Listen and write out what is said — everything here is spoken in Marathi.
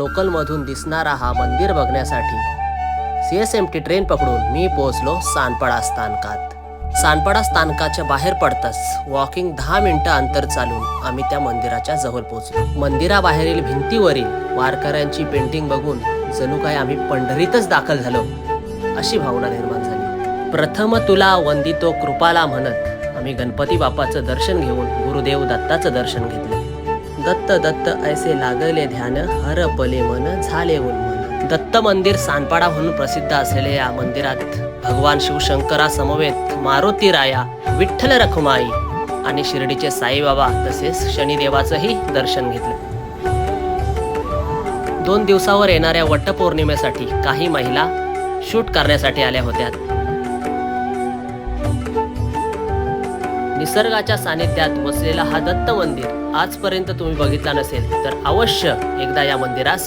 लोकलमधून दिसणारा हा मंदिर बघण्यासाठी CSMT ट्रेन पकडून मी पोहोचलो सानपाडा स्थानकात. सानपाडा स्थानकाच्या बाहेर पडताच वॉकिंग 10 मिनिटं अंतर चालून आम्ही त्या मंदिराच्या जवळ पोहोचलो. मंदिराबाहेरील भिंतीवरील वारकऱ्यांची पेंटिंग बघून जणू काय आम्ही पंढरीतच दाखल झालो अशी भावना निर्माण झाली. प्रथम तुला वंदितो कृपाला म्हणत आम्ही गणपती बाप्पाचं दर्शन घेऊन गुरुदेव दत्ताचं दर्शन घेतलं. दत्त दत्त ऐसे लागले ध्यान, हर पले मन झाले उन्मन. दत्त मंदिर सानपाडा म्हणून प्रसिद्ध असलेल्या या मंदिरात भगवान शिवशंकरा समवेत मारुती राया, विठ्ठल रखुमाई आणि शिर्डीचे साईबाबा तसेच शनिदेवाचंही दर्शन घेतलं. 2 दिवसावर येणाऱ्या वटपौर्णिमेसाठी काही महिला शूट करण्यासाठी आल्या होत्या. निसर्गाच्या सानिध्यात वसलेला हा दत्त मंदिर आजपर्यंत तुम्ही बघितला नसेल तर अवश्य एकदा या मंदिरास